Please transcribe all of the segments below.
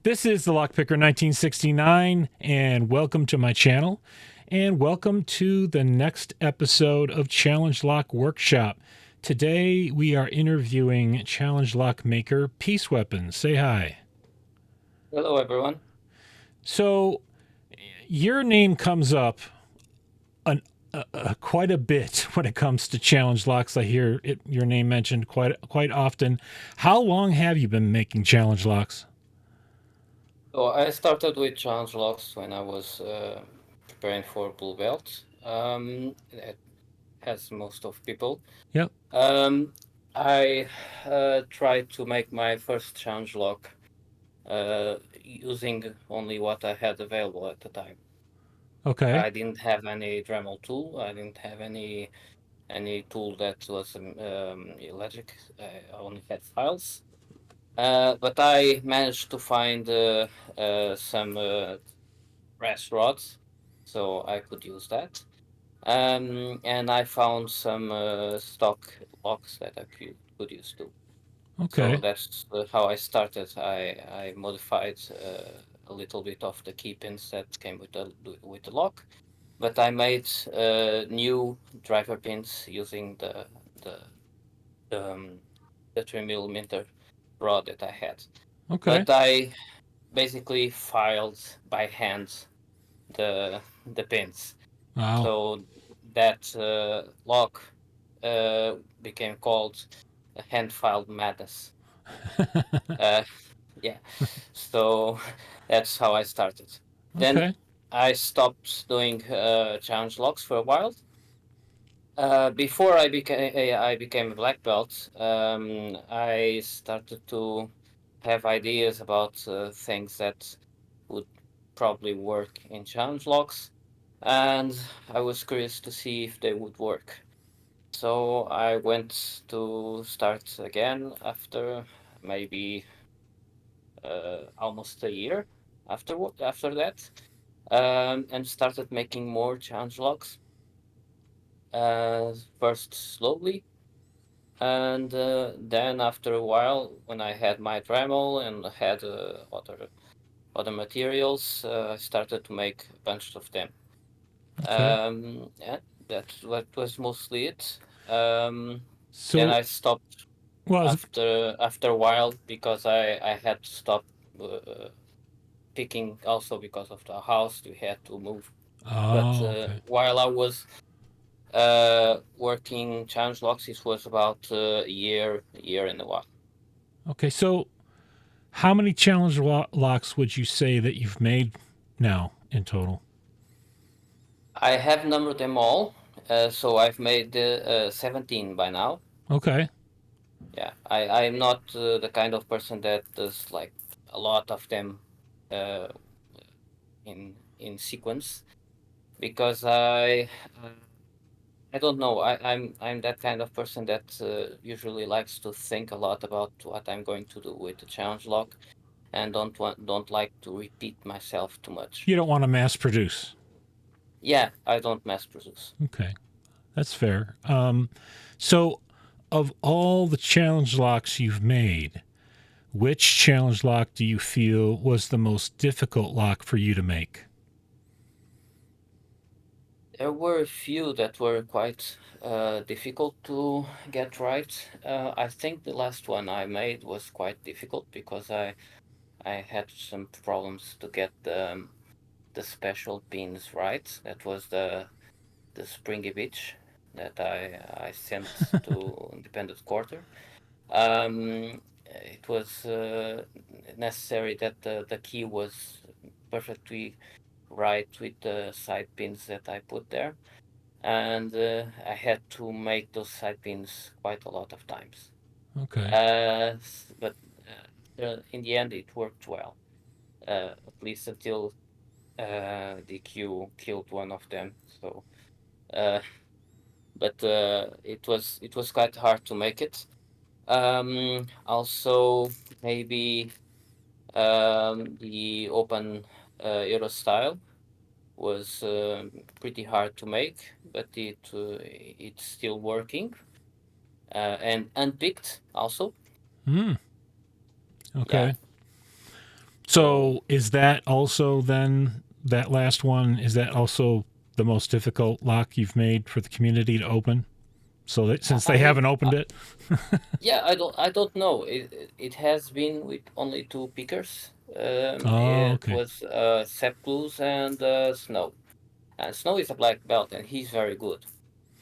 This is the Lockpicker 1969, and welcome to my channel, and welcome to the next episode of Challenge Lock Workshop. Today we are interviewing Challenge Lock maker Peaceweapon. Say hi. Hello, everyone. So, your name comes up an, quite a bit when it comes to challenge locks. I hear your name mentioned quite often. How long have you been making challenge locks? So I started with challenge locks when I was preparing for blue belt, as most of people. Yep. Um, I tried to make my first challenge lock using only what I had available at the time. Okay. I didn't have any Dremel tool. I didn't have any tool that was electric. I only had files. But I managed to find some brass rods, so I could use that. And I found some stock locks that I could use too. So Okay. that's how I started. I modified a little bit of the key pins that came with the lock, but I made new driver pins using the um, the 3 millimeter rod that I had. Okay. But I basically filed by hand the pins. Wow. So that lock became called a hand filed madness. Uh, yeah, so that's how I started. Then Okay. I stopped doing challenge locks for a while. Before I became a black belt, I started to have ideas about things that would probably work in challenge locks, and I was curious to see if they would work. So I went to start again after maybe almost a year after that, and started making more challenge locks. First slowly, and then after a while, when I had my Dremel and had other materials, I started to make a bunch of them. Okay. Yeah, that's what was mostly it. Um, then So, I stopped well, after a while because I had to stop picking also because of the house we had to move. But oh, okay. while I was working challenge locks, it was about a year and a while. Okay. So, how many challenge locks would you say that you've made now in total? I have numbered them all, so I've made 17 by now. Okay. Yeah, I'm not the kind of person that does like a lot of them uh, in sequence because I don't know. I'm that kind of person that usually likes to think a lot about what I'm going to do with the challenge lock and don't like to repeat myself too much. You don't want to mass produce. Yeah, I don't mass produce. Okay. That's fair. So, of all the challenge locks you've made, which challenge lock do you feel was the most difficult lock for you to make? There were a few that were quite difficult to get right. I think the last one I made was quite difficult because I had some problems to get the special pins right. That was the Springy Beach that I sent to Independent Quarter. It was necessary that the key was perfectly right with the side pins that I put there, and I had to make those side pins quite a lot of times. Okay. But in the end, it worked well, at least until the Q killed one of them. So, uh, but it was quite hard to make it. Also, maybe the open Euro style was pretty hard to make, but it's still working. And unpicked also. Hmm. Yeah. Okay. So So is that also then that last one? Is that also the most difficult lock you've made for the community to open? So that since they I, haven't opened it, yeah, I don't know. It has been with only two pickers. oh It okay, was Sepp Blues and Snow. And Snow is a black belt, and he's very good.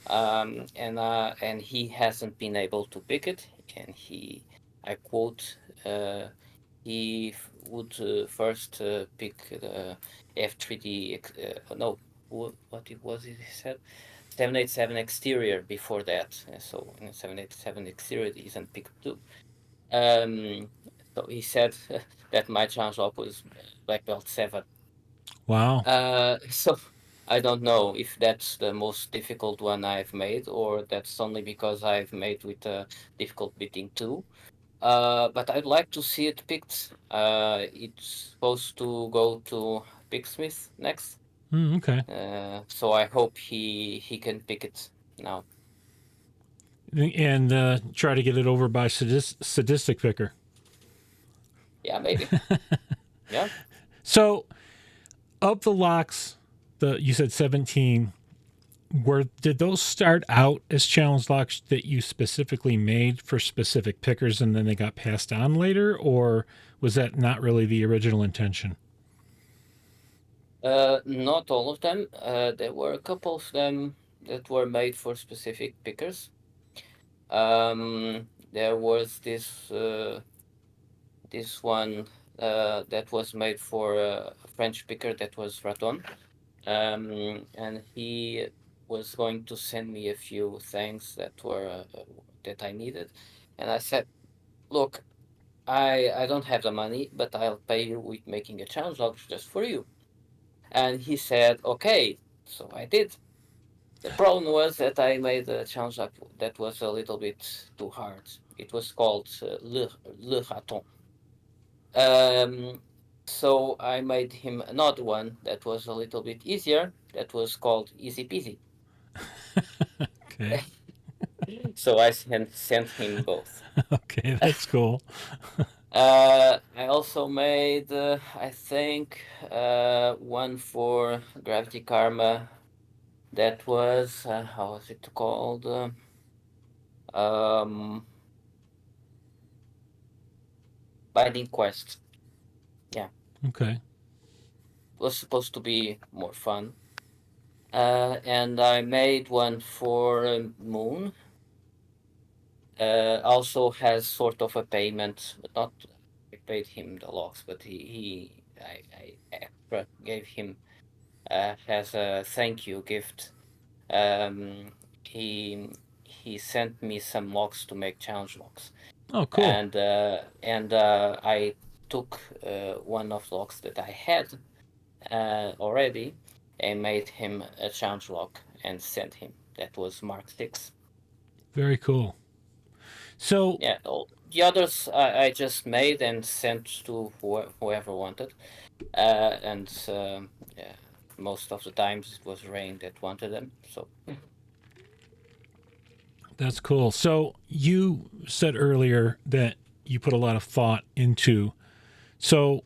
And he hasn't been able to pick it. And I quote, would first pick the F3D. No, what it was? It he said 787 exterior before that. So in 787 exterior, he isn't picked too. Um, so he said that my chance up was black belt 7. wow. So I don't know if that's the most difficult one I've made, or that's only because I've made with a difficult bidding too. But I'd like to see it picked. It's supposed to go to Picksmith next. Okay, So I hope he can pick it now. and try to get it over by sadistic picker. Yeah, maybe. Yeah. So of the locks, the you said 17. Did those start out as challenge locks that you specifically made for specific pickers and then they got passed on later, or was that not really the original intention? Not all of them. There were a couple of them that were made for specific pickers. There was this one that was made for a French picker that was Raton. And he was going to send me a few things that I needed, and I said, "Look, I don't have the money, but I'll pay you with making a challenge log just for you." And he said, "Okay." So I did. The problem was that I made a challenge log that was a little bit too hard. It was called Le Raton. Um, so I made him another one that was a little bit easier. That was called Easy Peasy. Okay. So I sent him both. Okay, that's cool. I also made, I think, one for Gravity Karma. That was how was it called? Um, Binding Quest. Yeah, Okay. was supposed to be more fun. And I made one for Moon. Also has sort of a payment, but not. I paid him the logs, but I extra gave him as a thank you gift. Um, he he sent me some logs to make challenge logs, Oh, cool. and I took one of the logs that I had already and made him a challenge log and sent him. That was Mark 6. Very cool. So, Yeah, the others I just made and sent to whoever wanted. And yeah, most of the times it was Rain that wanted them. So that's cool. So, you said earlier that you put a lot of thought into. So,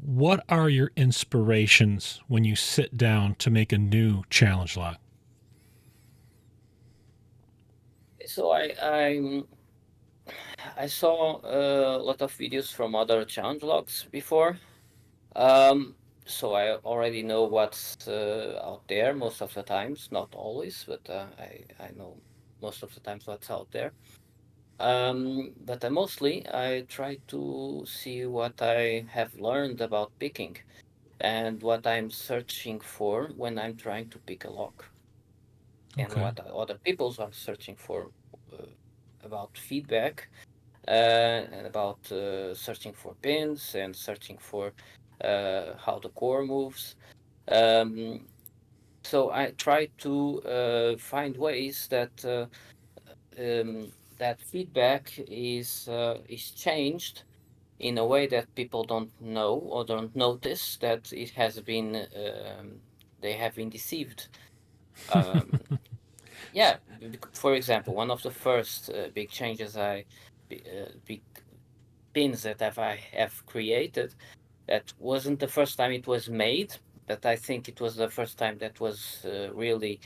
what are your inspirations when you sit down to make a new challenge lock? so I saw a lot of videos from other challenge logs before. Um, so I already know what's out there most of the times, not always, but I know most of the times what's out there. But mostly I try to see what I have learned about picking and what I'm searching for when I'm trying to pick a lock, and Okay. what other people are searching for uh, about feedback, and about searching for pins and searching for how the core moves. Um, so I try to find ways that feedback is changed in a way that people don't know or don't notice that it has been they have been deceived. Um, yeah, for example, one of the first big changes big pins that I have created. That wasn't the first time it was made, but I think it was the first time that was really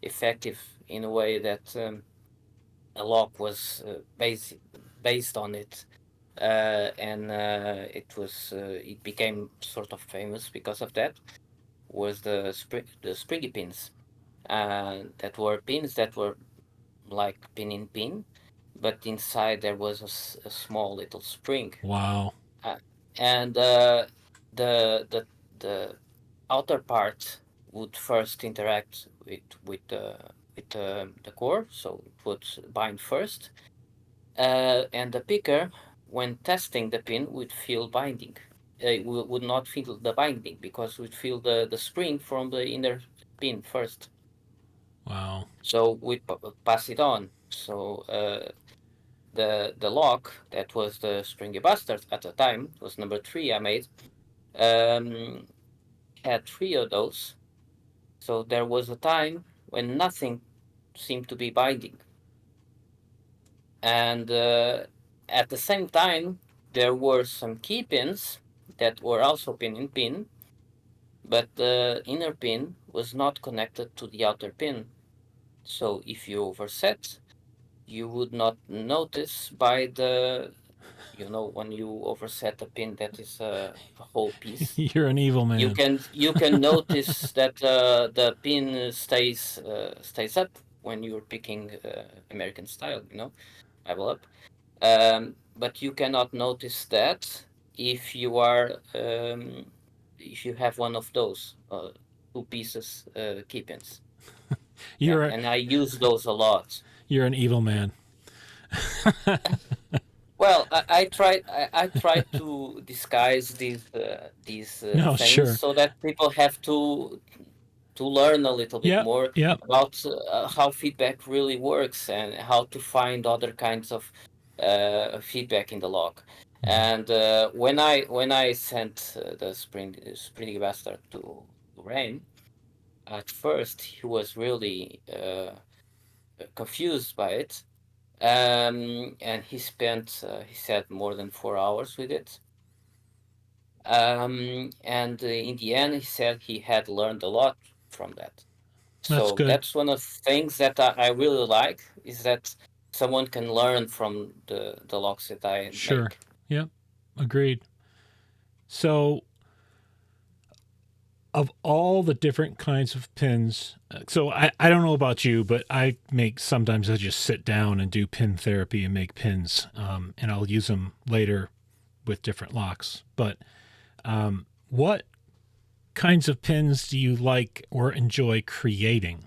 effective in a way that a lock was based on it, and it became sort of famous because of that. Was the springy pins, that were pins that were like pin in pin, but inside there was a small little spring, Wow. uh, and the the the outer part would first interact with the core, so it would bind first, and the picker, when testing the pin, would feel binding. It would not feel the binding because it would feel the spring from the inner pin first. Wow. So we pass it on. So the lock that was the Stringy Bastard at the time was number three I made. Um, had three of those. So there was a time when nothing seemed to be binding, and at the same time there were some key pins that were also pin in pin, but the inner pin was not connected to the outer pin. So if you overset, you would not notice by when you overset a pin that is a whole piece. You're an evil You man. can you can notice that the pin stays up when you're picking American style, level up. But you cannot notice that if you are if you have one of those two pieces key pins. Yeah, You're a, and I use those a lot. you're an evil man. Well, I try to disguise these No, things sure. so that people have to learn a little bit Yep. more Yep. about how feedback really works and how to find other kinds of feedback in the log. And when I sent the Springy Bastard to Rain, at first he was really confused by it, and he said more than 4 hours with it. And in the end, he said he had learned a lot from that. That's So good. that's one of the things that I really like, is that someone can learn from the logs that I Sure. make. Yep. Agreed. So, of all the different kinds of pins, so I don't know about you, but sometimes I just sit down and do pin therapy and make pins, and I'll use them later with different locks. But what kinds of pins do you like or enjoy creating?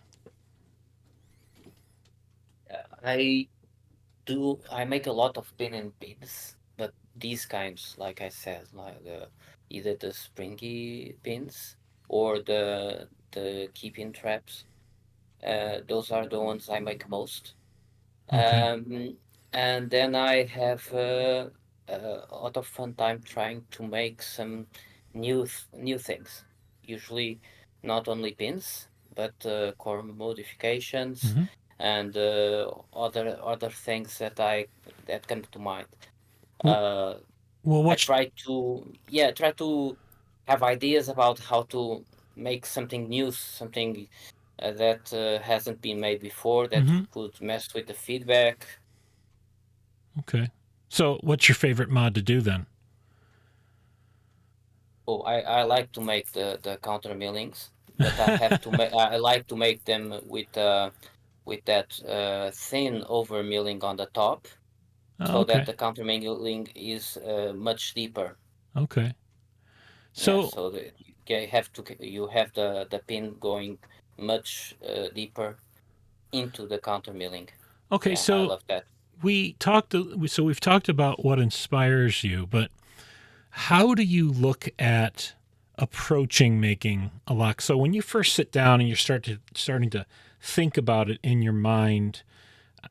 I I make a lot of pin and pins, but these kinds, like I said, like either the springy pins or the keeping traps. Those are the ones I make most. Okay. Um, and then I have a lot of fun time trying to make some new things. Usually, not only pins, but core modifications Mm-hmm. and other things that come to mind. Well, Uh, well, I what's try to have ideas about how to make something new, something that hasn't been made before, that mm-hmm. could mess with the feedback. Okay. So, what's your favorite mod to do then? Oh, I like to make the counter millings, but I have to make I like to make them with that thin over milling on the top, Oh, so that okay. the counter milling is much deeper. Okay. Yeah, So, so you have the pin going much deeper into the counter milling. okay. Yeah, I So love that. we've talked about what inspires you, but how do you look at approaching making a lock? So when you first sit down and starting to think about it in your mind,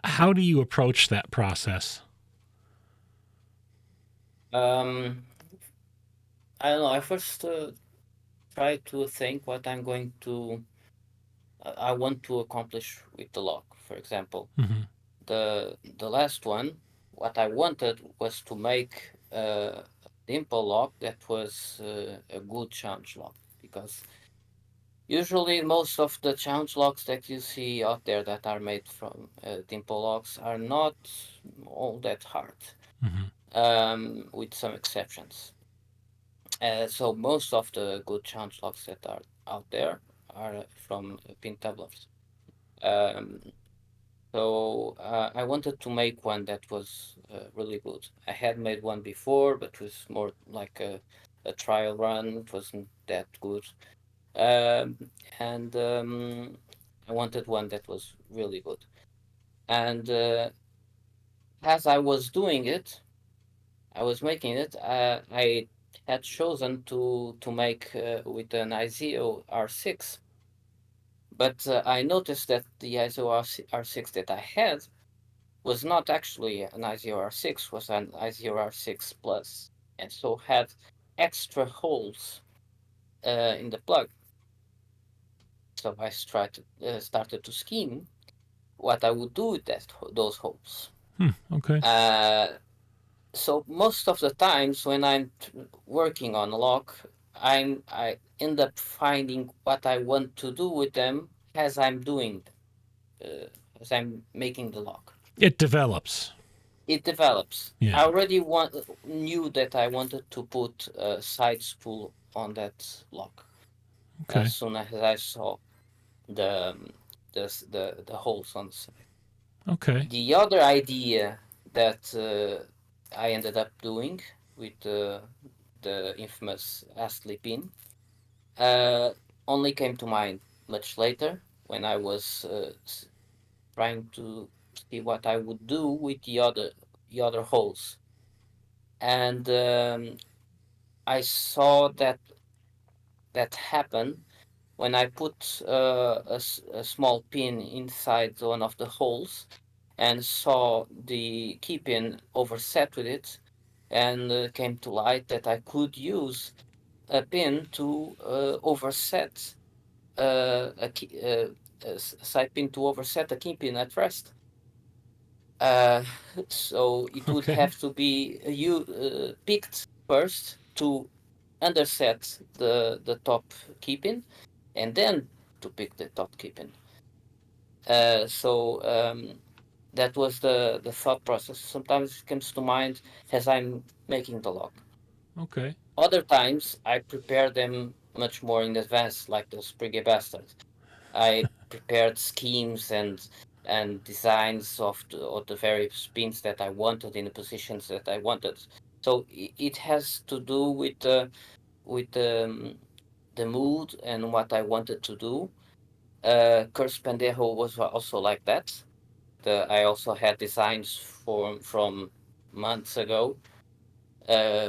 how do you approach that process? Um, I don't know. I first try to think what I want to accomplish with the lock. For example, Mm-hmm. the last one, what I wanted was to make dimple lock that was a good challenge lock, because usually most of the challenge locks that you see out there that are made from dimple locks are not all that hard, Hmm. with some exceptions. So most of the good challenge locks that are out there are from pin tabblers. Um, I wanted to make one that was really good. I had made one before, but it was more like a trial run. It wasn't that good. Um, and I wanted one that was really good. And as I was doing it, I was making it. I had chosen to make with an ISO R6, but I noticed that the ISO R6 that I had was not actually an ISO R6, was an ISO R6 Plus, and so had extra holes in the plug. So I started to scheme what I would do with those holes. Hmm. Okay. Uh, so most of the times when I'm working on a lock, I end up finding what I want to do with them as I'm doing, uh, as I'm making the lock. It develops. It develops. Yeah. I already knew that I wanted to put a side spool on that lock as Okay. soon as I saw the the holes on the side. Okay. The other idea that I ended up doing with the infamous Astley pin uh, only came to mind much later when I was trying to see what I would do with the other holes, and I saw that happen when I put a small pin inside one of the holes and saw the key pin overset with it, and came to light that I could use a pin to overset a, key, a side pin to overset a key pin at rest. Uh, so it would Okay. have to be you picked first to underset the top keeping, and then to pick the top keeping. That was the thought process. Sometimes it comes to mind as I'm making the lock. Okay. Other times I prepare them much more in advance, like those Spriggy bastards. I prepared schemes and designs of the various pins that I wanted in the positions that I wanted. So it has to do with the mood and what I wanted to do. Curse Pendejo was also like that. I also had designs from months ago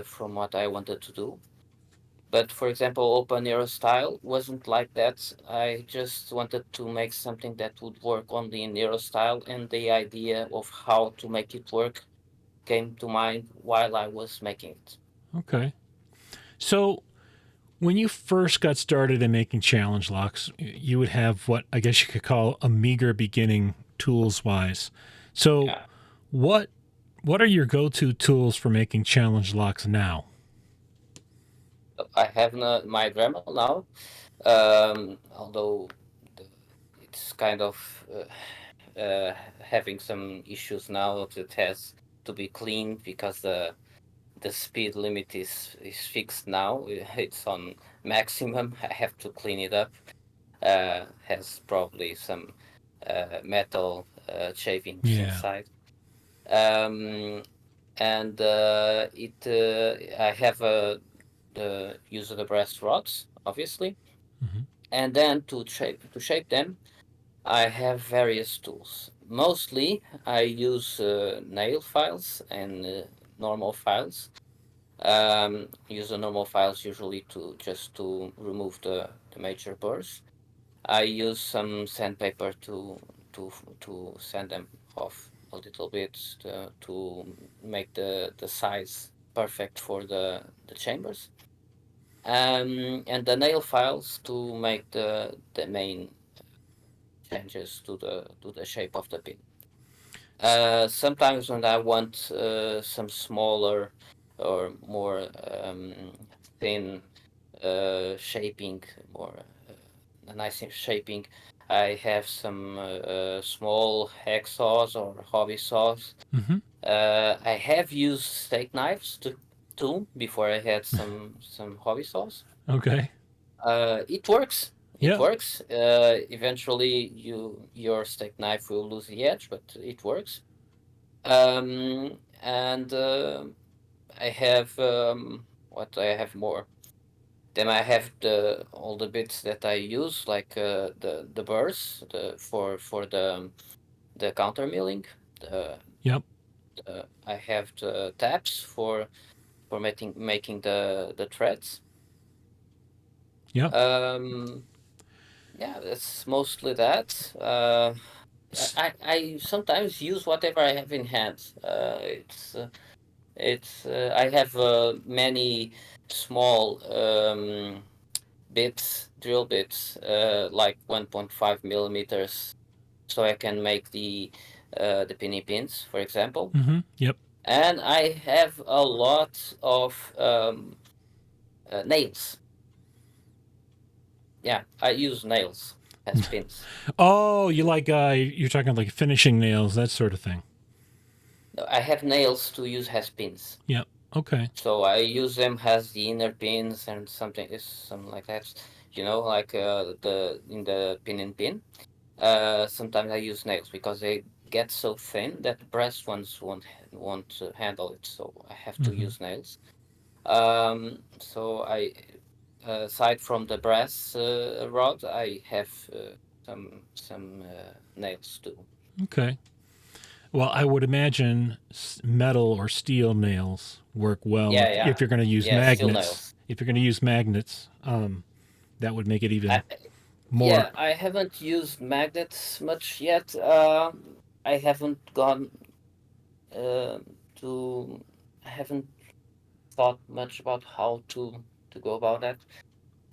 from what I wanted to do. But for example, Open Aero style wasn't like that. I just wanted to make something that would work only in Aero style, and the idea of how to make it work came to mind while I was making it. Okay. So when you first got started in making challenge locks, you would have what I guess you could call a meager beginning tools wise. So Yeah, what what are your go-to tools for making challenge locks now? I have my Dremel now, although the, it's kind of having some issues now. It has to be cleaned because the speed limit is fixed now. It's on maximum. I have to clean it up. Has probably some metal shavings Yeah. inside. Um, and I have the use of the brass rods, obviously, Hmm. and then to shape them, I have various tools. Mostly, I use nail files and normal files. Use the normal files usually to remove the major burrs. I use some sandpaper to to sand them off a little bit to make the size perfect for the chambers. And the nail files to make the main changes to the shape of the pin. Sometimes when I want some smaller or more thin shaping, more nice shaping. I have some small hacksaws or hobby saws. Mm-hmm. I have used steak knives too before I had some hobby saws. Okay. It works. It Yeah. works. Eventually, your steak knife will lose the edge, but it works. And I have what I have more. Then I have the all the bits that I use, like the burrs, for the counter milling. The, Yep. I have the tabs for making the threads. Yep. Um, yeah, that's mostly that. I sometimes use whatever I have in hand. I have many small bits, drill bits, like 1.5 millimeters, so I can make the pinny pins, for example. Mm-hmm. Yep. And I have a lot of nails. Yeah, I use nails as pins. Oh, you like you're talking like finishing nails, that sort of thing. No, I have nails to use as pins. Yep. Okay. So I use them as the inner pins and something like that. Like the in the pin in pin. Sometimes I use nails because they get so thin that the brass ones won't handle it. So I have to Mm-hmm. use nails. So aside from the brass rod, I have some nails too. Okay. Well, I would imagine metal or steel nails work well Yeah, if yeah, you're going to use yeah. Steel magnets. nails. If you're going to use magnets, that would make it I, even more. yeah, I haven't used magnets much yet. I haven't gone uh, to. I haven't thought much about how to go about that.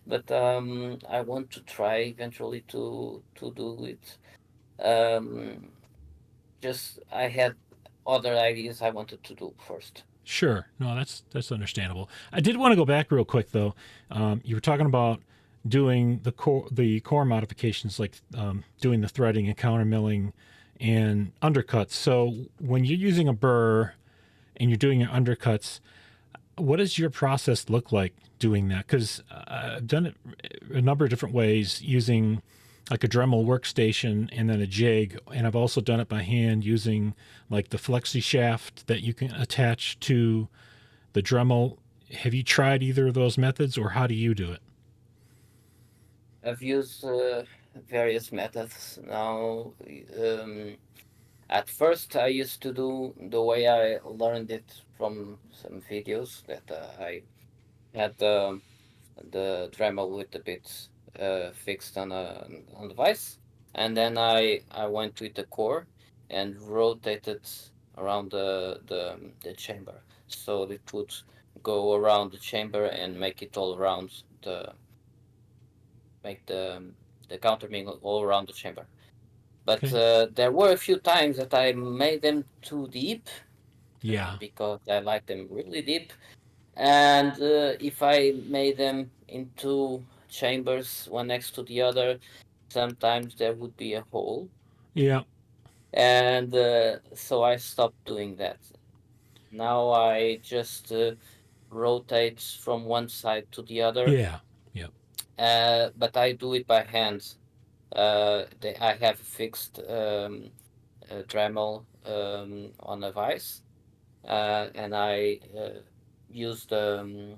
But I want to try eventually to do it. Um, just I had other ideas I wanted to do first. Sure. No, that's understandable. I did want to go back real quick though. You were talking about doing the core modifications, like doing the threading and counter milling and undercuts. So when you're using a burr and you're doing your undercuts, what does your process look like doing that? Because I've done it a number of different ways using like a Dremel workstation and then a jig, and I've also done it by hand using like the flexi shaft that you can attach to the Dremel. Have you tried either of those methods, or how do you do it? I've used various methods now. At first, I used to do the way I learned it from some videos that I had the Dremel with the bits fixed on the vise, and then I went with the core and rotated around the chamber, so it would go around the chamber and make it all around make the counter mingle all around the chamber. But Okay. there were a few times that I made them too deep Yeah. because I like them really deep. And if I made them in two chambers, one next to the other, sometimes there would be a hole. Yeah. And so I stopped doing that. Now I just rotate from one side to the other, Yeah. Yeah. but I do it by hand. I have a fixed Dremel on a vise, and I use the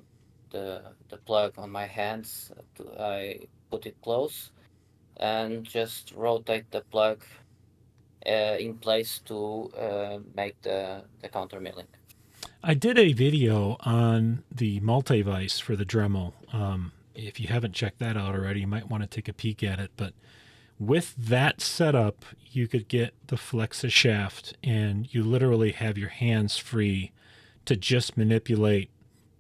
plug on my hands. I put it close and just rotate the plug in place to make the counter milling. I did a video on the multi-vice for the Dremel. If you haven't checked that out already, you might want to take a peek at it. But with that setup, you could get the Flexa shaft, and you literally have your hands free to just manipulate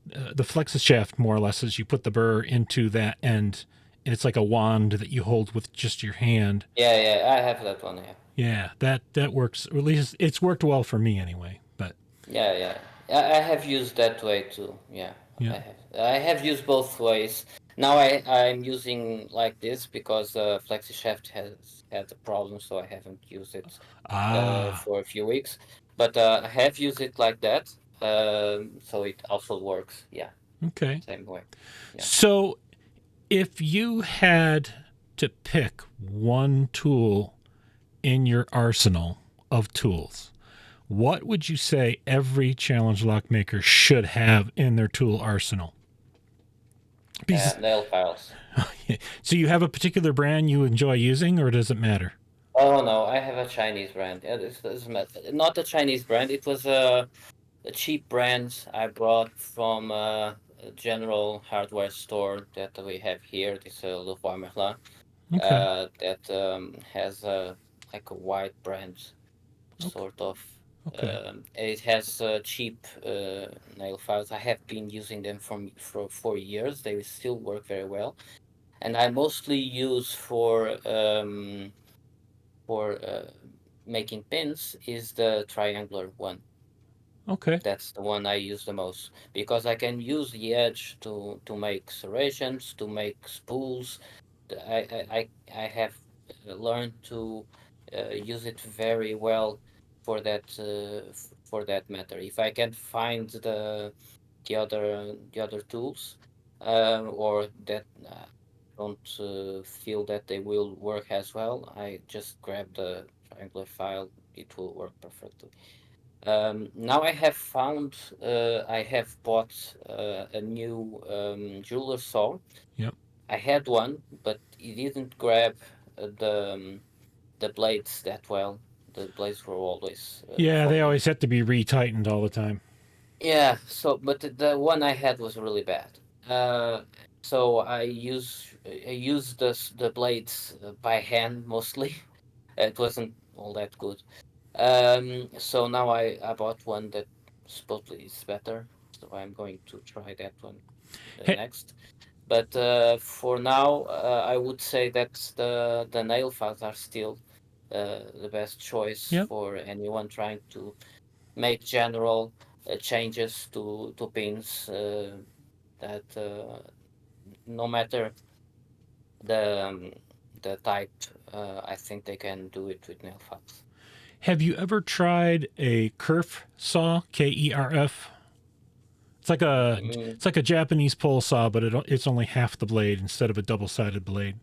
the Flexa shaft. More or less, as you put the burr into that end, and it's like a wand that you hold with just your hand. Yeah, yeah, I have that one. Yeah, Yeah, that works. Or at least it's worked well for me anyway. But yeah, yeah. I have used that way too. Yeah, Yeah. I have. I have used both ways. Now I'm using like this because FlexiShaft has had a problem, so I haven't used it Ah, for a few weeks. But I have used it like that, so it also works. Yeah, okay. same way. Yeah. So if you had to pick one tool in your arsenal of tools, what would you say every challenge lock maker should have in their tool arsenal? Because, Nail files. so you have a particular brand you enjoy using, or does it matter? Oh no, I have a Chinese brand. Yeah, this is not a Chinese brand. It was a cheap brand I brought from a general hardware store that we have here. This Leroy Merlin. Okay. That has a like a white brand Okay. sort of. Okay. It has cheap nail files. I have been using them for years. They still work very well, and I mostly use for making pins is the triangular one. Okay. That's the one I use the most because I can use the edge to make serrations, to make spools. I have learned to use it very well for that matter. If I can find the other tools, or that don't feel that they will work as well, I just grab the triangular file. It will work perfectly. Now I have found, I have bought a new jeweler saw. Yep. I had one, but it didn't grab the blades that well. The blades were always Yeah, they falling. always have to be retightened all the time. Yeah, so but the one I had was really bad. Uh, so I use the blades by hand mostly. It wasn't all that good. So now I bought one that supposedly is better. So I'm going to try that one Hey, next. But for now, I would say that the nail files are still the best choice yep. for anyone trying to make general changes to pins that no matter the um, the type, I think they can do it with nail files. Have you ever tried a kerf saw? KERF. It's like a Mm, it's like a Japanese pole saw, but it's only half the blade instead of a double sided blade.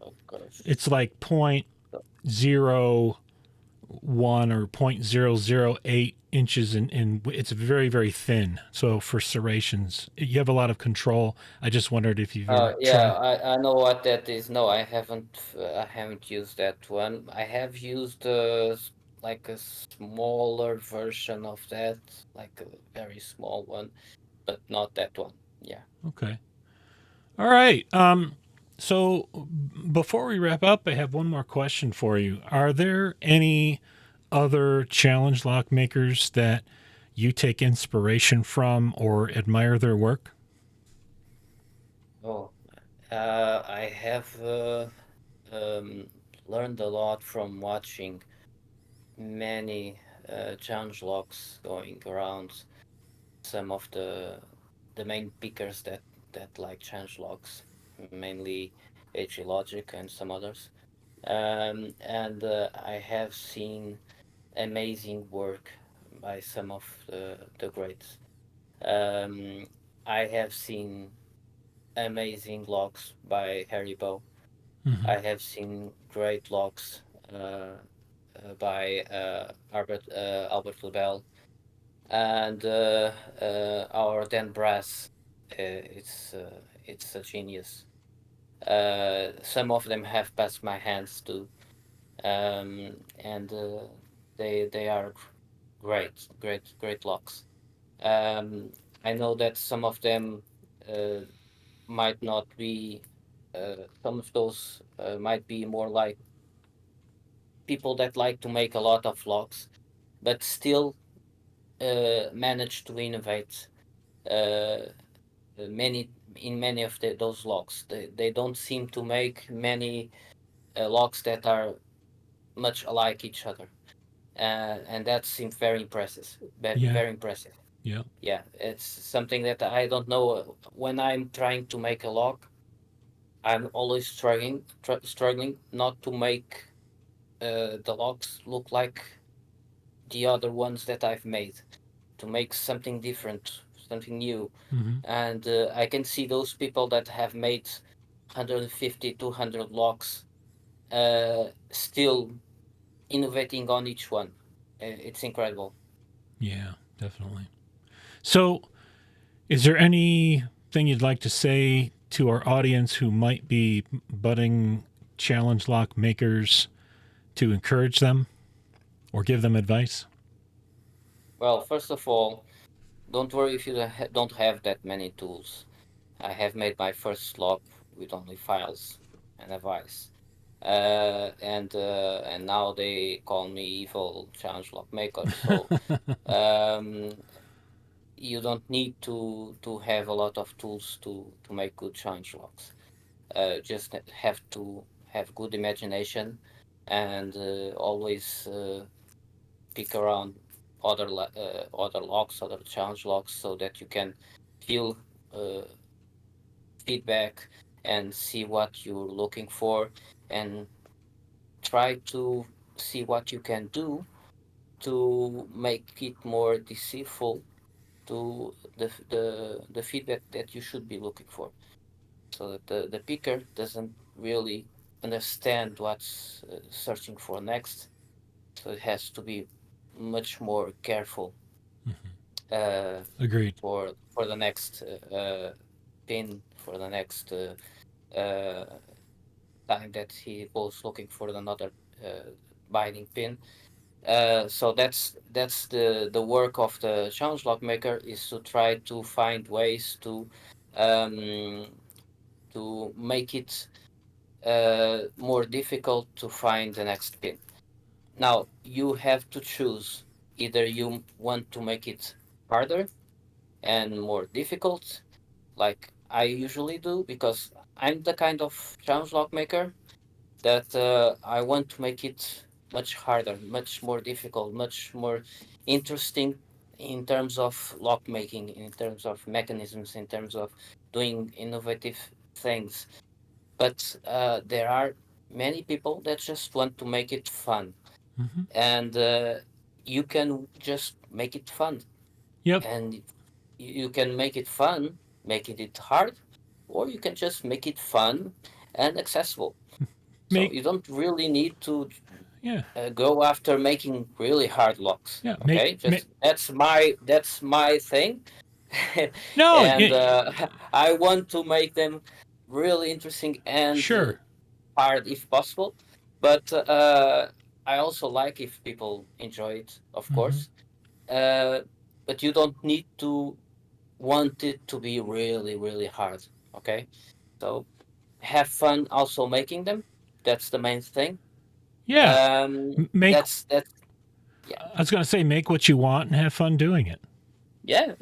of course. It's like point zero one or 0.008 inches in it's very thin. So for serrations, you have a lot of control. I just wondered if you've ever Yeah, tried. I know what that is. No, I haven't used that one. I have used like a smaller version of that, like a very small one, but not that one. Yeah. Okay. All right. So before we wrap up, I have one more question for you. Are there any other challenge lock makers that you take inspiration from or admire their work? Oh, I have um, learned a lot from watching many challenge logs going around. Some of the main pickers that like challenge logs, mainly HE Logic and some others. And I have seen amazing work by some of the greats. Um, I have seen amazing logs by Harry Bow. Hmm. I have seen great logs by Albert Lebel and our Dan Brass. It's a genius. Some of them have passed my hands too, and they are great locks. Um, I know that some of them uh, might not be. Some of those might be more like people that like to make a lot of locks, but still manage to innovate uh, many in many of those locks. They don't seem to make many locks that are much alike each other. and that seemed very impressive. Yeah. Very impressive. Yeah. Yeah, it's something that I don't know. When I'm trying to make a lock, I'm always struggling not to make the locks look like the other ones that I've made, to make something different, something new. Mm-hmm. And I can see those people that have made 150, 200 locks, still innovating on each one. It's incredible. Yeah, definitely. So, is there anything you'd like to say to our audience who might be budding challenge lock makers to encourage them or give them advice? Well, first of all, don't worry if you don't have that many tools. I have made my first lock with only files and a vice. And now they call me evil challenge lock maker. So um, you don't need to have a lot of tools to make good challenge locks. Just have to have good imagination and always pick around other locks, other challenge locks, so that you can feel uh, feedback and see what you're looking for, and try to see what you can do to make it more deceitful to the feedback that you should be looking for, so that the picker doesn't really understand what's searching for next. So it has to be much more careful uh, Agreed. for the next pin, for the next time that he goes looking for another binding pin. So that's the work of the challenge lock maker, is to try to find ways um, to make it more difficult to find the next pin. Now you have to choose, either you want to make it harder and more difficult, like I usually do, because I'm the kind of challenge lock maker that I want to make it much harder, much more difficult, much more interesting in terms of lock making, in terms of mechanisms, in terms of doing innovative things. But there are many people that just want to make it fun, Mm-hmm. and you can just make it fun, Yep. and you can make it fun, making it hard, or you can just make it fun and accessible. So Make you don't really need to yeah go after making really hard locks. yeah Okay, make just that's my thing, no and I want to make them really interesting and sure. hard if possible. But I also like if people enjoy it, of Mm-hmm. course. Uh, but you don't need to want it to be really really hard. Okay, so have fun also making them. That's the main thing. Yeah, make That's yeah, I was going to say make what you want and have fun doing it. yeah.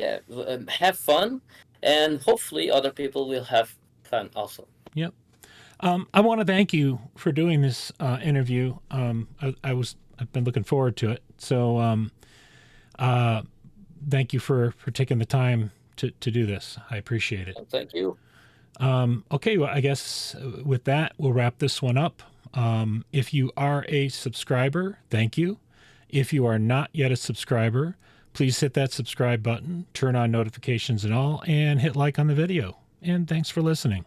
Have fun, and hopefully other people will have fun also. Yep. I want to thank you for doing this interview. I've been looking forward to it. So uh, thank you for taking the time to do this. I appreciate it. So thank you. Okay, well, I guess with that, we'll wrap this one up. If you are a subscriber, thank you. If you are not yet a subscriber, please hit that subscribe button, turn on notifications and all, and hit like on the video. And thanks for listening.